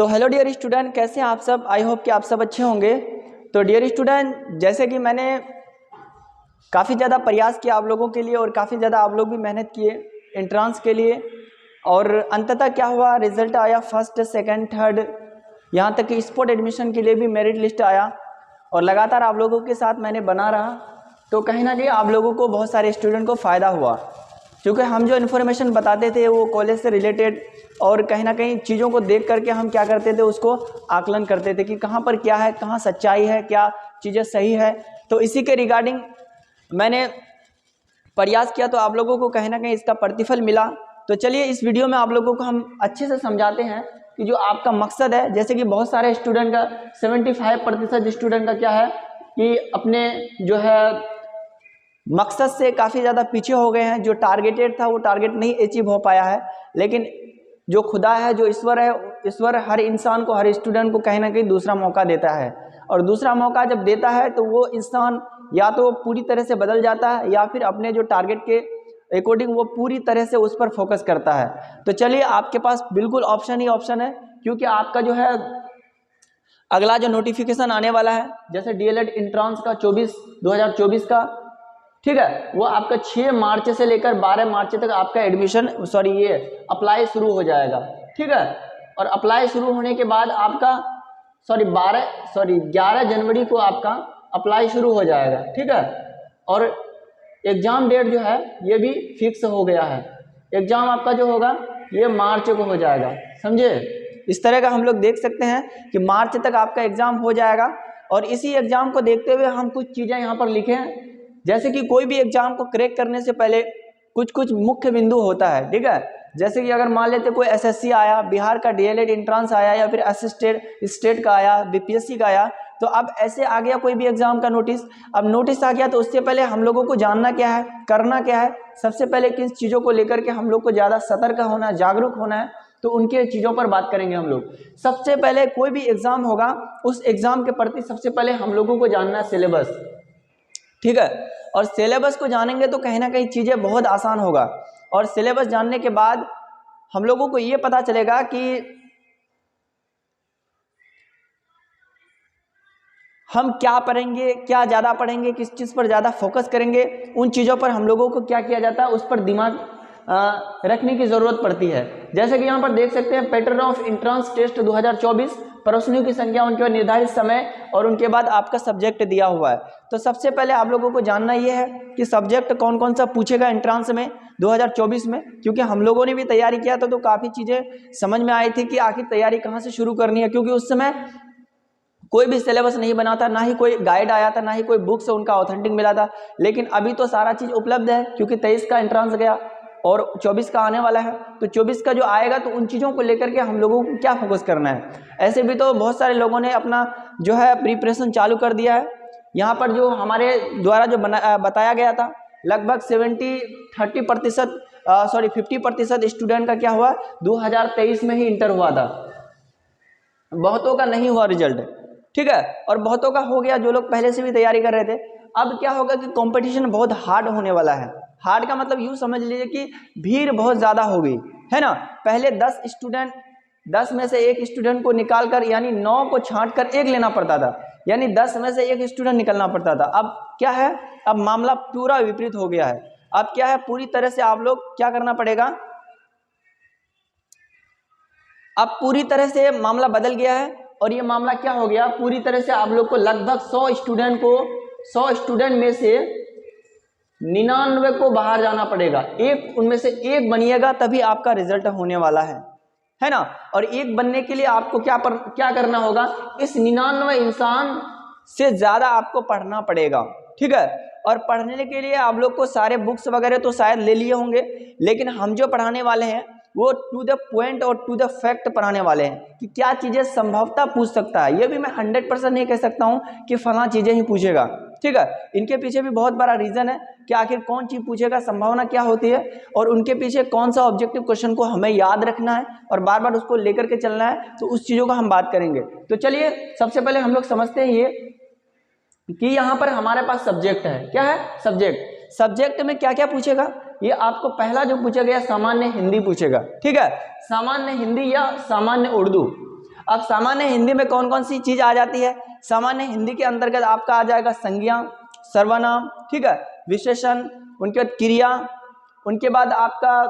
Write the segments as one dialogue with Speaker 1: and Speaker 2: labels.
Speaker 1: तो hello dear student, कैसे हैं आप सब। आई होप कि आप सब अच्छे होंगे। तो डियर स्टूडेंट, जैसे कि मैंने काफ़ी ज़्यादा प्रयास किया आप लोगों के लिए और काफ़ी ज़्यादा आप लोग भी मेहनत किए एंट्रांस के लिए, और अंततः क्या हुआ, रिजल्ट आया फर्स्ट सेकंड थर्ड, यहाँ तक कि स्पोर्ट एडमिशन के लिए भी मेरिट लिस्ट आया और लगातार आप लोगों के साथ मैंने बना रहा। तो कहीं ना कहीं आप लोगों को, बहुत सारे स्टूडेंट को फ़ायदा हुआ, क्योंकि हम जो इन्फॉर्मेशन बताते थे वो कॉलेज से रिलेटेड और कहीं ना कहीं चीज़ों को देख करके हम क्या करते थे, उसको आकलन करते थे कि कहाँ पर क्या है, कहाँ सच्चाई है, क्या चीज़ें सही है। तो इसी के रिगार्डिंग मैंने प्रयास किया, तो आप लोगों को कहीं ना कहीं इसका प्रतिफल मिला। तो चलिए इस वीडियो में आप लोगों को हम अच्छे से समझाते हैं कि जो आपका मकसद है, जैसे कि बहुत सारे स्टूडेंट का 75% स्टूडेंट का क्या है कि अपने जो है मकसद से काफ़ी ज़्यादा पीछे हो गए हैं। जो टारगेटेड था वो टारगेट नहीं अचीव हो पाया है। लेकिन जो खुदा है, जो ईश्वर है, ईश्वर हर इंसान को, हर स्टूडेंट को कहीं ना कहीं दूसरा मौका देता है, और दूसरा मौका जब देता है तो वो इंसान या तो पूरी तरह से बदल जाता है या फिर अपने जो टारगेट के अकॉर्डिंग वो पूरी तरह से उस पर फोकस करता है। तो चलिए, आपके पास बिल्कुल ऑप्शन ही ऑप्शन है, क्योंकि आपका जो है अगला जो नोटिफिकेशन आने वाला है, जैसे डीएलएड एंट्रांस का 2024 का, ठीक है, वो आपका 6 मार्च से लेकर 12 मार्च तक आपका एडमिशन ये अप्लाई शुरू हो जाएगा। ठीक है, और अप्लाई शुरू होने के बाद आपका 11 जनवरी को आपका अप्लाई शुरू हो जाएगा। ठीक है, और एग्ज़ाम डेट जो है ये भी फिक्स हो गया है। एग्ज़ाम आपका जो होगा ये मार्च को हो जाएगा, समझे। इस तरह का हम लोग देख सकते हैं कि मार्च तक आपका एग्ज़ाम हो जाएगा। और इसी एग्ज़ाम को देखते हुए हम कुछ चीज़ें यहाँ पर लिखे हैं, जैसे कि कोई भी एग्ज़ाम को क्रैक करने से पहले कुछ कुछ मुख्य बिंदु होता है। ठीक है, जैसे कि अगर मान लेते कोई एसएससी आया, बिहार का डीएलएड एंट्रांस आया, या फिर असिस्टेड स्टेट का आया, बीपीएससी का आया, तो अब ऐसे आ गया कोई भी एग्जाम का नोटिस। अब नोटिस आ गया तो उससे पहले हम लोगों को जानना क्या है, करना क्या है, सबसे पहले किस चीज़ों को लेकर के हम लोग को ज़्यादा सतर्क होना है, जागरूक होना है, तो उनके चीज़ों पर बात करेंगे हम लोग। सबसे पहले कोई भी एग्जाम होगा, उस एग्जाम के प्रति सबसे पहले हम लोगों को जानना है सिलेबस। ठीक है, और सिलेबस को जानेंगे तो कहीं ना कहीं चीज़ें बहुत आसान होगा। और सिलेबस जानने के बाद हम लोगों को ये पता चलेगा कि हम क्या पढ़ेंगे, क्या ज़्यादा पढ़ेंगे, किस चीज़ पर ज़्यादा फोकस करेंगे, उन चीज़ों पर हम लोगों को क्या किया जाता है, उस पर दिमाग रखने की ज़रूरत पड़ती है। जैसे कि यहाँ पर देख सकते हैं, पैटर्न ऑफ एंट्रेंस टेस्ट 2024, प्रश्नों की संख्या, उनके निर्धारित समय, और उनके बाद आपका सब्जेक्ट दिया हुआ है। तो सबसे पहले आप लोगों को जानना ये है कि सब्जेक्ट कौन कौन सा पूछेगा एंट्रांस में 2024 में, क्योंकि हम लोगों ने भी तैयारी किया था तो काफ़ी चीज़ें समझ में आई थी कि आखिर तैयारी कहाँ से शुरू करनी है, क्योंकि उस समय कोई भी सिलेबस नहीं बना था, ना ही कोई गाइड आया था, ना ही कोई बुक से उनका ऑथेंटिक मिला था। लेकिन अभी तो सारा चीज़ उपलब्ध है, क्योंकि 23 का एंट्रांस गया और 24 का आने वाला है। तो 24 का जो आएगा तो उन चीज़ों को लेकर के हम लोगों को क्या फोकस करना है। ऐसे भी तो बहुत सारे लोगों ने अपना जो है प्रिपरेशन चालू कर दिया है। यहाँ पर जो हमारे द्वारा जो बताया गया था, लगभग 50% स्टूडेंट का क्या हुआ, 2023 में ही इंटर हुआ था। बहुतों का नहीं हुआ रिजल्ट, ठीक है, और बहुतों का हो गया जो लोग पहले से भी तैयारी कर रहे थे। अब क्या होगा कि कंपटीशन बहुत हार्ड होने वाला है। हार्ड का मतलब यूँ समझ लीजिए कि भीड़ बहुत ज़्यादा हो गई है ना। पहले 10 में से एक स्टूडेंट को निकाल कर, यानी 9 को छांट कर एक लेना पड़ता था, यानी 10 में से एक स्टूडेंट निकलना पड़ता था। अब क्या है, अब मामला पूरा विपरीत हो गया है। अब क्या है, पूरी तरह से आप लोग क्या करना पड़ेगा, अब पूरी तरह से मामला बदल गया है। और ये मामला क्या हो गया, पूरी तरह से आप लोग को लगभग 100 स्टूडेंट में से 99 को बाहर जाना पड़ेगा। एक उनमें से एक बनिएगा तभी आपका रिजल्ट होने वाला है ना। और एक बनने के लिए आपको क्या करना होगा, इस 99 इंसान से ज़्यादा आपको पढ़ना पड़ेगा। ठीक है, और पढ़ने के लिए आप लोग को सारे बुक्स वगैरह तो शायद ले लिए होंगे, लेकिन हम जो पढ़ाने वाले हैं वो टू द पॉइंट और टू द फैक्ट पढ़ाने वाले हैं कि क्या चीज़ें संभवतः पूछ सकता है। ये भी मैं 100% नहीं कह सकता हूँ कि फला चीज़ें ही पूछेगा। ठीक है, इनके पीछे भी बहुत बड़ा रीज़न है कि आखिर कौन चीज़ पूछेगा, संभावना क्या होती है, और उनके पीछे कौन सा ऑब्जेक्टिव क्वेश्चन को हमें याद रखना है और बार बार उसको लेकर के चलना है। तो उस चीज़ों का हम बात करेंगे। तो चलिए सबसे पहले हम लोग समझते हैं ये कि यहाँ पर हमारे पास सब्जेक्ट है। क्या है, सब्जेक्ट में क्या क्या पूछेगा, ये आपको पहला जो पूछा गया सामान्य हिंदी पूछेगा। ठीक है, सामान्य हिंदी या सामान्य उर्दू। अब सामान्य हिंदी में कौन कौन सी चीज आ जाती है? सामान्य हिंदी के अंतर्गत आपका आ जाएगा संज्ञा, सर्वनाम, ठीक है, विशेषण, उनके बाद क्रिया, उनके बाद आपका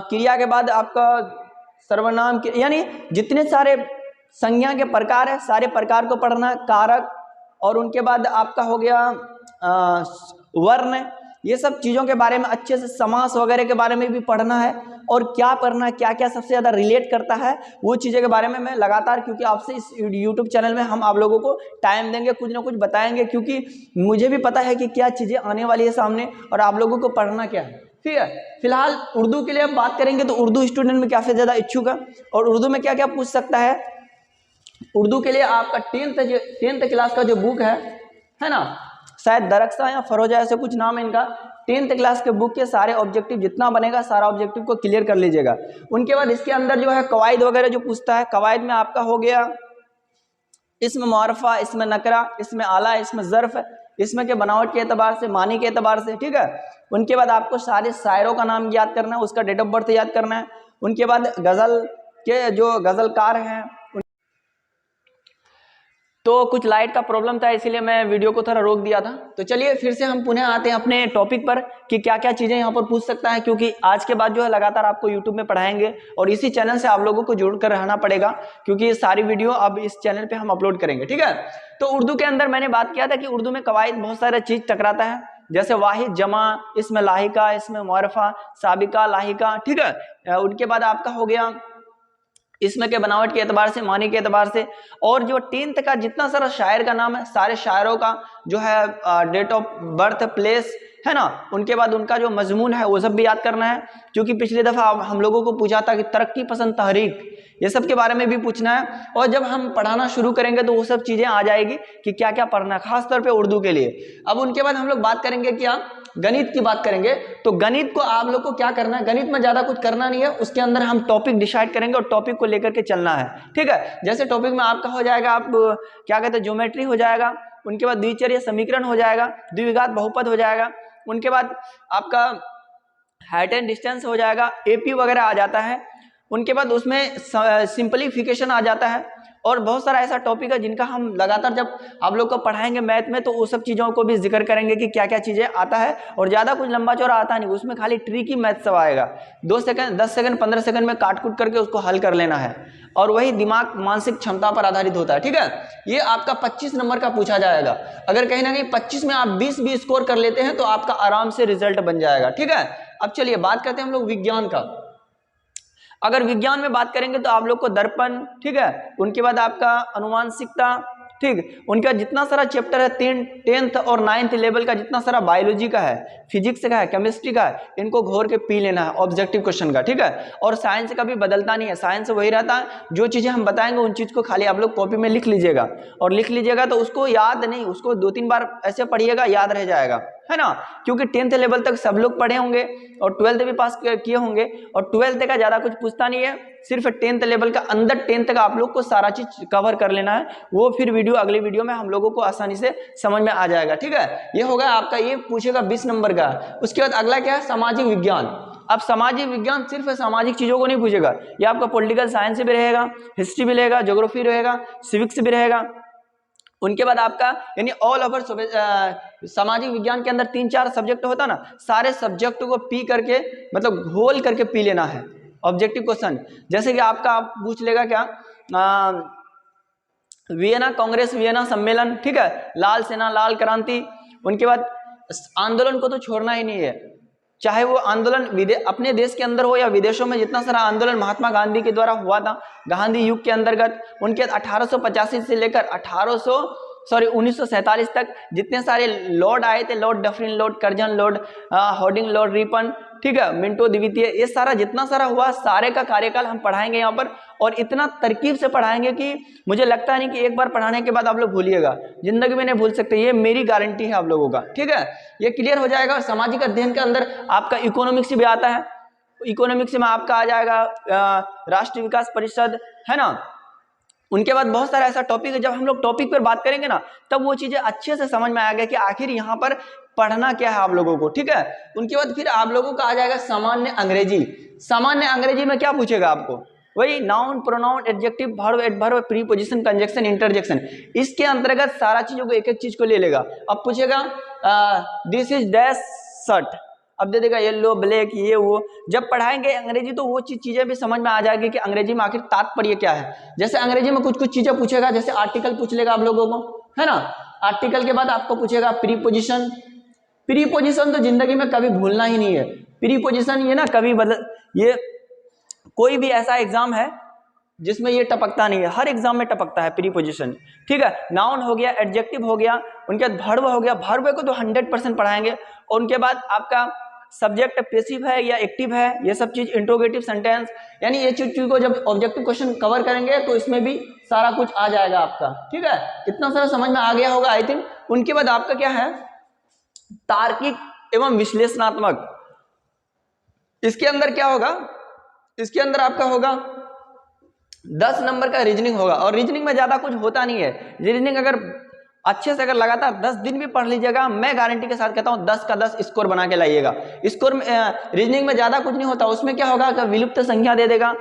Speaker 1: क्रिया के बाद आपका सर्वनाम के, यानी जितने सारे संज्ञा के प्रकार है सारे प्रकार को पढ़ना, कारक, और उनके बाद आपका हो गया वर्ण, ये सब चीज़ों के बारे में अच्छे से, समास वगैरह के बारे में भी पढ़ना है, और क्या पढ़ना है, क्या क्या सबसे ज़्यादा रिलेट करता है वो चीज़ों के बारे में मैं लगातार, क्योंकि आपसे इस यूट्यूब चैनल में हम आप लोगों को टाइम देंगे, कुछ ना कुछ बताएंगे, क्योंकि मुझे भी पता है कि क्या चीज़ें आने वाली है सामने और आप लोगों को पढ़ना क्या है, ठीक है। फिलहाल उर्दू के लिए हम बात करेंगे तो उर्दू स्टूडेंट में काफ़ी ज़्यादा इच्छुक है, और उर्दू में क्या क्या पूछ सकता है। उर्दू के लिए आपका 10th क्लास का जो बुक है ना, शायद दरख्सा या फरोजा ऐसे कुछ नाम है इनका, 10th क्लास के बुक के सारे ऑब्जेक्टिव जितना बनेगा सारा ऑब्जेक्टिव को क्लियर कर लीजिएगा। उनके बाद इसके अंदर जो है कवायद वगैरह जो पूछता है, कवायद में आपका हो गया इसमें मुआरफा, इसमें नकरा, इसमें आला, इसमें ज़र्फ, इसमें के बनावट के एतबार से, मानी के एतबार से, ठीक है। उनके बाद आपको सारे शायरों का नाम याद करना है, उसका डेट ऑफ बर्थ याद करना है। उनके बाद गज़ल के जो गज़लकार हैं, तो कुछ लाइट का प्रॉब्लम था इसीलिए मैं वीडियो को थोड़ा रोक दिया था। तो चलिए फिर से हम पुनः आते हैं अपने टॉपिक पर कि क्या क्या चीज़ें यहाँ पर पूछ सकता है, क्योंकि आज के बाद जो है लगातार आपको यूट्यूब में पढ़ाएंगे और इसी चैनल से आप लोगों को जुड़ कर रहना पड़ेगा, क्योंकि ये सारी वीडियो अब इस चैनल पर हम अपलोड करेंगे, ठीक है। तो उर्दू के अंदर मैंने बात किया था कि उर्दू में कवायद बहुत सारा चीज़ टकराता है, जैसे वाहिद, जमा, इसमें लाहिका, इसमें मुआरफा, साबिका, लाहिका, ठीक है। उनके बाद आपका हो गया इसमें के बनावट के एतबार से, मानी के एतबार से, और जो 10th का जितना सारा शायर का नाम है सारे शायरों का जो है डेट ऑफ बर्थ, प्लेस, है ना, उनके बाद उनका जो मजमून है वो सब भी याद करना है, क्योंकि पिछली दफ़ा हम लोगों को पूछा था कि तरक्की पसंद तहरीक, ये सब के बारे में भी पूछना है। और जब हम पढ़ाना शुरू करेंगे तो वो सब चीज़ें आ जाएगी कि क्या क्या पढ़ना है, खासतौर पे उर्दू के लिए। अब उनके बाद हम लोग बात करेंगे क्या, गणित की बात करेंगे। तो गणित को आप लोग को क्या करना है, गणित में ज़्यादा कुछ करना नहीं है, उसके अंदर हम टॉपिक डिसाइड करेंगे और टॉपिक को लेकर के चलना है, ठीक है। जैसे टॉपिक में आपका हो जाएगा, आप क्या कहते हैं, ज्योमेट्री हो जाएगा, उनके बाद द्विचर्य समीकरण हो जाएगा, द्विघात बहुपद हो जाएगा, उनके बाद आपका हाइट एंड डिस्टेंस हो जाएगा, एपी वगैरह आ जाता है, उनके बाद उसमें सिंपलीफिकेशन आ जाता है, और बहुत सारा ऐसा टॉपिक है जिनका हम लगातार जब आप लोग को पढ़ाएंगे मैथ में तो वो सब चीज़ों को भी जिक्र करेंगे कि क्या क्या चीज़ें आता है, और ज़्यादा कुछ लंबा चौड़ा आता नहीं, उसमें खाली ट्रिकी मैथ सब आएगा, 2 सेकंड 10 सेकंड 15 सेकंड में काट कूट करके उसको हल कर लेना है, और वही दिमाग मानसिक क्षमता पर आधारित होता है, ठीक है। ये आपका 25 नंबर का पूछा जाएगा, अगर कहीं ना कहीं 25 में आप 20 भी स्कोर कर लेते हैं तो आपका आराम से रिजल्ट बन जाएगा, ठीक है। अब चलिए बात करते हैं हम लोग विज्ञान का। अगर विज्ञान में बात करेंगे तो आप लोग को दर्पण, ठीक है, उनके बाद आपका अनुवांशिकता, ठीक, उनका जितना सारा चैप्टर है 10th और 9th लेवल का जितना सारा बायोलॉजी का है, फिजिक्स का है, केमिस्ट्री का है, इनको घोर के पी लेना है ऑब्जेक्टिव क्वेश्चन का, ठीक है। और साइंस का भी बदलता नहीं है, साइंस वही रहता है, जो चीज़ें हम बताएंगे उन चीज़ को खाली आप लोग कॉपी में लिख लीजिएगा, और लिख लीजिएगा तो उसको याद नहीं, उसको 2-3 बार ऐसे पढ़िएगा, याद रह जाएगा, है ना, क्योंकि 10th लेवल तक सब लोग पढ़े होंगे और 12th भी पास किए होंगे, और 12th का ज़्यादा कुछ पूछता नहीं है, सिर्फ 10th लेवल का अंदर 10th का आप लोग को सारा चीज़ कवर कर लेना है, वो फिर वीडियो अगली वीडियो में हम लोगों को आसानी से समझ में आ जाएगा, ठीक है। ये होगा आपका, ये पूछेगा 20 नंबर का। उसके बाद अगला क्या है, सामाजिक विज्ञान। अब सामाजिक विज्ञान सिर्फ सामाजिक चीज़ों को नहीं पूछेगा, ये आपका पॉलिटिकल साइंस भी रहेगा, हिस्ट्री भी रहेगा, ज्योग्राफी रहेगा, सिविक्स भी रहेगा। उनके बाद आपका यानी ऑल ओवर सामाजिक विज्ञान के अंदर 3-4 सब्जेक्ट होता ना, सारे सब्जेक्ट को पी करके मतलब घोल करके पी लेना है ऑब्जेक्टिव क्वेश्चन। जैसे कि आपका आप पूछ लेगा क्या, वियना कांग्रेस, वियना सम्मेलन, ठीक है, लाल सेना, लाल क्रांति। उनके बाद आंदोलन को तो छोड़ना ही नहीं है, चाहे वो आंदोलन अपने देश के अंदर हो या विदेशों में, जितना सारा आंदोलन महात्मा गांधी के द्वारा हुआ था गांधी युग के अंतर्गत, उनके 1885 से लेकर 1947 तक जितने सारे लॉर्ड आए थे, Lord Dufferin, Lord Curzon, Lord Harding, Lord Ripon, ठीक है, मिंटो द्वितीय, ये सारा जितना सारा हुआ सारे का कार्यकाल हम पढ़ाएंगे यहाँ पर, और इतना तरकीब से पढ़ाएंगे कि मुझे लगता नहीं कि एक बार पढ़ाने के बाद आप लोग भूलिएगा, जिंदगी में नहीं भूल सकते, ये मेरी गारंटी है आप लोगों का, ठीक है। ये क्लियर हो जाएगा। सामाजिक अध्ययन के अंदर आपका इकोनॉमिक्स भी आता है, इकोनॉमिक्स में आपका आ जाएगा राष्ट्रीय विकास परिषद, है ना। उनके बाद बहुत सारा ऐसा टॉपिक है, जब हम लोग टॉपिक पर बात करेंगे ना तब वो चीज़ें अच्छे से समझ में आ गया कि आखिर यहाँ पर पढ़ना क्या है आप लोगों को, ठीक है। उनके बाद फिर आप लोगों का आ जाएगा सामान्य अंग्रेजी। सामान्य अंग्रेजी में क्या पूछेगा आपको, वही noun, pronoun, adjective, verb, adverb, preposition, conjunction, interjection, इसके अंतर्गत सारा चीजों को एक एक चीज को ले लेगा। अब पूछेगा दिस इज डैश शर्ट, अब दे देगा येलो, ब्लैक, ये वो। जब पढ़ाएंगे अंग्रेजी तो वो चीजें भी समझ में आ जाएगी कि अंग्रेजी में आखिर तात्पर्य क्या है। जैसे अंग्रेजी में कुछ कुछ चीजें पूछेगा, जैसे आर्टिकल पूछ लेगा आप लोगों को, है ना। आर्टिकल के बाद आपको पूछेगा प्रीपोजिशन। प्रीपोजिशन तो जिंदगी में कभी भूलना ही नहीं है। प्रीपोजिशन ये ना कभी बदल, ये कोई भी ऐसा एग्जाम है जिसमें ये टपकता नहीं है, हर एग्जाम में टपकता है प्रीपोजिशन, ठीक है। नाउन हो गया, एडजेक्टिव हो गया, उनके बाद वर्ब हो गया, वर्ब को तो 100% पढ़ाएंगे। और उनके बाद आपका सब्जेक्ट पैसिव है या एक्टिव है, ये सब चीज, इंट्रोगेटिव सेंटेंस, यानी ये चीज को जब ऑब्जेक्टिव क्वेश्चन कवर करेंगे तो इसमें भी सारा कुछ आ जाएगा आपका, ठीक है। इतना सारा समझ में आ गया होगा आई थिंक। उनके बाद आपका क्या है, तार्किक एवं विश्लेषणात्मक। इसके अंदर क्या होगा, इसके अंदर आपका होगा 10 नंबर का रीजनिंग होगा, और रीजनिंग में ज्यादा कुछ होता नहीं है। रीजनिंग अगर अच्छे से अगर लगातार 10 दिन भी पढ़ लीजिएगा, मैं गारंटी के साथ कहता हूं 10 का 10 स्कोर बना के लाइएगा। स्कोर में रीजनिंग में ज्यादा कुछ नहीं होता, उसमें क्या होगा कि विलुप्त संख्या दे देगा,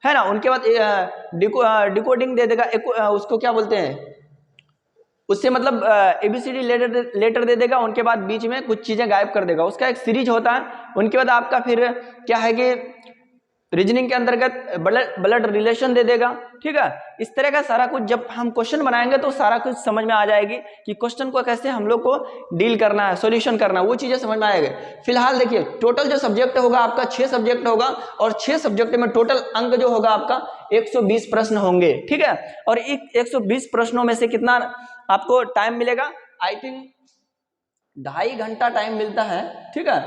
Speaker 1: है ना। उनके बाद डिकोडिंग दे देगा, उसको क्या बोलते हैं, उससे मतलब ABCD लेटर दे देगा। उनके बाद बीच में कुछ चीजें गायब कर देगा, उसका एक सीरीज होता है। उनके बाद आपका फिर क्या है कि रीजनिंग के अंतर्गत ब्लड रिलेशन दे देगा, ठीक है। इस तरह का सारा कुछ जब हम क्वेश्चन बनाएंगे तो सारा कुछ समझ में आ जाएगी कि क्वेश्चन को कैसे हम लोग को डील करना है, सॉल्यूशन करना है, वो चीजें समझ में आएगी। फिलहाल देखिए टोटल जो सब्जेक्ट होगा आपका 6 सब्जेक्ट होगा, और 6 सब्जेक्ट में टोटल अंक जो होगा आपका 120 प्रश्न होंगे, ठीक है। और 120 प्रश्नों में से कितना आपको टाइम मिलेगा, आई थिंक 2.5 घंटा टाइम मिलता है, ठीक है।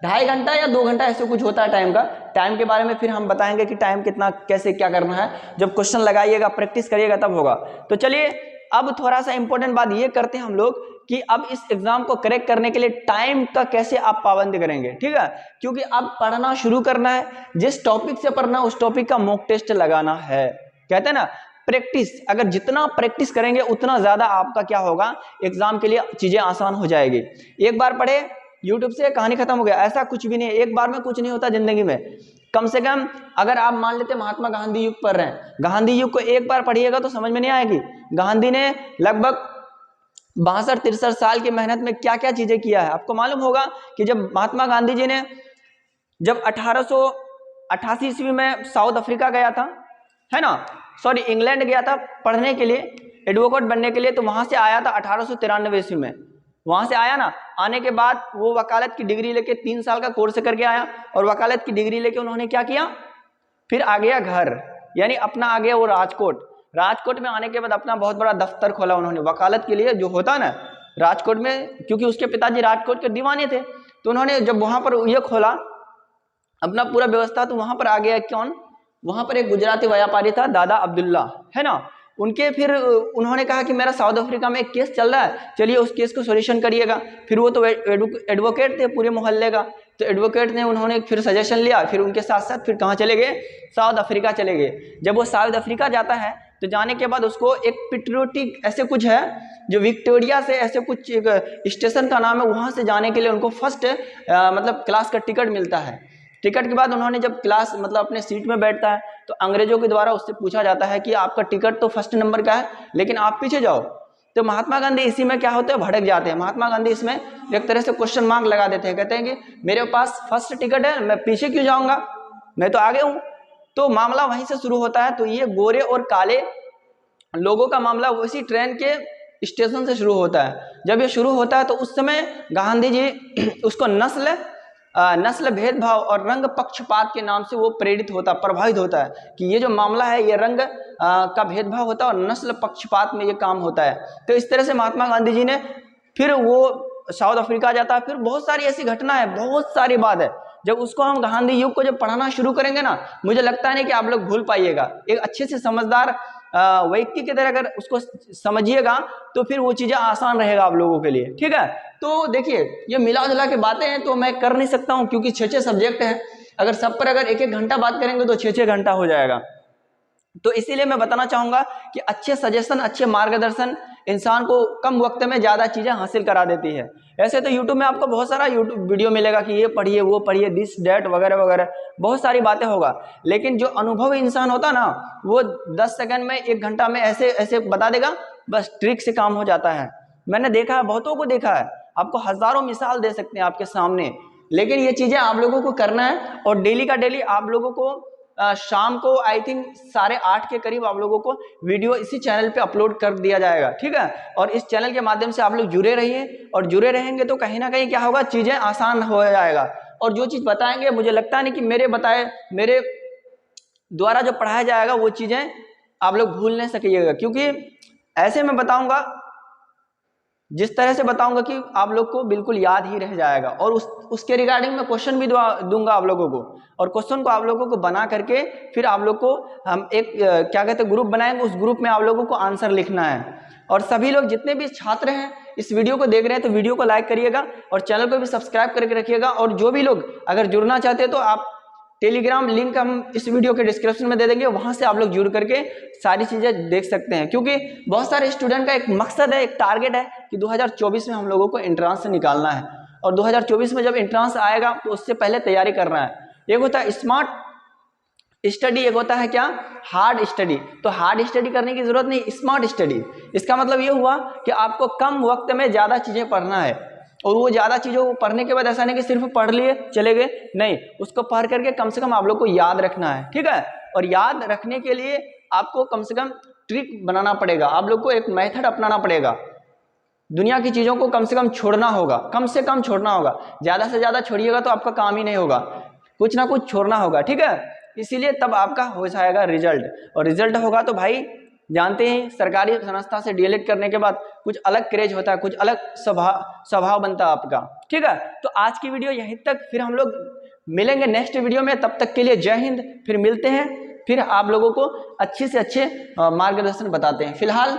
Speaker 1: 2.5 घंटा या 2 घंटा ऐसे कुछ होता है टाइम का। टाइम के बारे में फिर हम बताएंगे कि टाइम कितना कैसे क्या करना है, जब क्वेश्चन लगाइएगा प्रैक्टिस करिएगा तब होगा। तो चलिए अब थोड़ा सा इंपॉर्टेंट बात ये करते हैं हम लोग कि अब इस एग्जाम को करेक्ट करने के लिए टाइम का कैसे आप पाबंदी करेंगे, ठीक है। क्योंकि अब पढ़ना शुरू करना है, जिस टॉपिक से पढ़ना उस टॉपिक का मॉक टेस्ट लगाना है। कहते हैं ना प्रैक्टिस, अगर जितना प्रैक्टिस करेंगे उतना ज्यादा आपका क्या होगा, एग्जाम के लिए चीजें आसान हो जाएगी। एक बार पढ़े YouTube से कहानी खत्म हो गया, ऐसा कुछ भी नहीं है। एक बार में कुछ नहीं होता जिंदगी में। कम से कम अगर आप मान लेते महात्मा गांधी युग पढ़ रहे हैं, गांधी युग को एक बार पढ़िएगा तो समझ में नहीं आएगी। गांधी ने लगभग 62-63 साल की मेहनत में क्या क्या चीजें किया है। आपको मालूम होगा कि जब महात्मा गांधी जी ने जब 1888 ईस्वी में साउथ अफ्रीका गया था, है ना, सॉरी इंग्लैंड गया था पढ़ने के लिए, एडवोकेट बनने के लिए, तो वहां से आया था 1893 ईस्वी में। वहां से आया ना, आने के बाद वो वकालत की डिग्री लेके 3 साल का कोर्स करके आया, और वकालत की डिग्री लेके उन्होंने क्या किया, फिर आ गया घर, यानी अपना आ गया वो राजकोट। राजकोट में आने के बाद अपना बहुत बड़ा दफ्तर खोला उन्होंने वकालत के लिए, जो होता ना राजकोट में, क्योंकि उसके पिताजी राजकोट के दीवाने थे। तो उन्होंने जब वहां पर ये खोला अपना पूरा व्यवस्था, तो वहां पर आ गया कौन, वहां पर एक गुजराती व्यापारी था दादा अब्दुल्ला, है ना। उनके फिर उन्होंने कहा कि मेरा साउथ अफ्रीका में एक केस चल रहा है, चलिए उस केस को सॉल्यूशन करिएगा। फिर वो तो एडवोकेट थे पूरे मोहल्ले का, तो एडवोकेट ने उन्होंने फिर सजेशन लिया, फिर उनके साथ साथ फिर कहाँ चले गए, साउथ अफ्रीका चले गए। जब वो साउथ अफ्रीका जाता है तो जाने के बाद उसको एक पेट्रियोटिक ऐसे कुछ है जो विक्टोरिया से ऐसे कुछ एक स्टेशन का नाम है, वहाँ से जाने के लिए उनको फर्स्ट मतलब क्लास का टिकट मिलता है। टिकट के बाद उन्होंने जब क्लास मतलब अपने सीट में बैठता है तो अंग्रेजों के द्वारा उससे पूछा जाता है कि आपका टिकट तो फर्स्ट नंबर का है, लेकिन आप पीछे जाओ। तो महात्मा गांधी इसी में क्या होते हैं, भड़क जाते हैं। महात्मा गांधी इसमें एक तरह से क्वेश्चन मार्क लगा देते हैं, कहते हैं कि मेरे पास फर्स्ट टिकट है, मैं पीछे क्यों जाऊंगा, मैं तो आगे हूँ। तो मामला वहीं से शुरू होता है। तो ये गोरे और काले लोगों का मामला उसी ट्रेन के स्टेशन से शुरू होता है। जब ये शुरू होता है तो उस समय गांधी जी उसको नस्ल भेदभाव और रंग पक्षपात के नाम से वो प्रेरित होता, प्रभावित होता है कि ये जो मामला है ये रंग का भेदभाव होता है और नस्ल पक्षपात में ये काम होता है। तो इस तरह से महात्मा गांधी जी ने फिर वो साउथ अफ्रीका जाता है। फिर बहुत सारी ऐसी घटना है, बहुत सारी बात है। जब उसको हम गांधी युग को जब पढ़ाना शुरू करेंगे ना, मुझे लगता नहीं कि आप लोग भूल पाइएगा। एक अच्छे से समझदार व्यक्ति की तरह अगर उसको समझिएगा तो फिर वो चीजें आसान रहेगा आप लोगों के लिए, ठीक है। तो देखिए ये मिला जुला के बातें हैं तो मैं कर नहीं सकता हूँ, क्योंकि 6 सब्जेक्ट हैं। अगर सब पर अगर 1-1 घंटा बात करेंगे तो 6 घंटा हो जाएगा। तो इसीलिए मैं बताना चाहूँगा कि अच्छे सजेशन, अच्छे मार्गदर्शन इंसान को कम वक्त में ज़्यादा चीज़ें हासिल करा देती है। ऐसे तो यूट्यूब में आपको बहुत सारा यूट्यूब वीडियो मिलेगा कि ये पढ़िए, वो पढ़िए, दिस डेट वगैरह वगैरह, बहुत सारी बातें होगा। लेकिन जो अनुभवी इंसान होता ना, वो 10 सेकंड में, 1 घंटा में ऐसे ऐसे बता देगा, बस ट्रिक से काम हो जाता है। मैंने देखा है, बहुतों को देखा है, आपको हज़ारों मिसाल दे सकते हैं आपके सामने। लेकिन ये चीज़ें आप लोगों को करना है और डेली का डेली आप लोगों को शाम को आई थिंक 8:30 के करीब आप लोगों को वीडियो इसी चैनल पे अपलोड कर दिया जाएगा, ठीक है। और इस चैनल के माध्यम से आप लोग जुड़े रहिए, और जुड़े रहेंगे तो कहीं ना कहीं क्या होगा, चीज़ें आसान हो जाएगा। और जो चीज़ बताएंगे, मुझे लगता नहीं कि मेरे द्वारा जो पढ़ाया जाएगा वो चीज़ें आप लोग भूल नहीं सकिएगा, क्योंकि ऐसे मैं बताऊँगा, जिस तरह से बताऊंगा कि आप लोग को बिल्कुल याद ही रह जाएगा। और उसके रिगार्डिंग मैं क्वेश्चन भी दूंगा आप लोगों को, और क्वेश्चन को आप लोगों को बना करके फिर आप लोग को हम एक क्या कहते हैं ग्रुप बनाएंगे, उस ग्रुप में आप लोगों को आंसर लिखना है। और सभी लोग जितने भी छात्र हैं इस वीडियो को देख रहे हैं तो वीडियो को लाइक करिएगा और चैनल को भी सब्सक्राइब करके रखिएगा। और जो भी लोग अगर जुड़ना चाहते हैं तो आप टेलीग्राम लिंक हम इस वीडियो के डिस्क्रिप्शन में दे देंगे, वहां से आप लोग जुड़ करके सारी चीजें देख सकते हैं। क्योंकि बहुत सारे स्टूडेंट का एक मकसद है, एक टारगेट है कि 2024 में हम लोगों को एंट्रांस से निकालना है, और 2024 में जब एंट्रांस आएगा तो उससे पहले तैयारी करना है। एक होता है स्मार्ट स्टडी, एक होता है क्या, हार्ड स्टडी। तो हार्ड स्टडी करने की जरूरत नहीं, स्मार्ट स्टडी। इसका मतलब ये हुआ कि आपको कम वक्त में ज्यादा चीजें पढ़ना है, और वो ज़्यादा चीज़ों को पढ़ने के बाद ऐसा नहीं कि सिर्फ पढ़ लिए चले गए, नहीं, उसको पढ़ करके कम से कम आप लोग को याद रखना है, ठीक है। और याद रखने के लिए आपको कम से कम ट्रिक बनाना पड़ेगा, आप लोग को एक मेथड अपनाना पड़ेगा। दुनिया की चीज़ों को कम से कम छोड़ना होगा, कम से कम छोड़ना होगा। ज़्यादा से ज़्यादा छोड़िएगा तो आपका काम ही नहीं होगा, कुछ ना कुछ छोड़ना होगा, ठीक है। इसीलिए तब आपका हो जाएगा रिजल्ट, और रिजल्ट होगा तो भाई जानते हैं सरकारी संस्था से डीएलएड करने के बाद कुछ अलग क्रेज होता है, कुछ अलग स्वभाव बनता है आपका, ठीक है। तो आज की वीडियो यहीं तक, फिर हम लोग मिलेंगे नेक्स्ट वीडियो में। तब तक के लिए जय हिंद, फिर मिलते हैं, फिर आप लोगों को अच्छे से अच्छे मार्गदर्शन बताते हैं। फिलहाल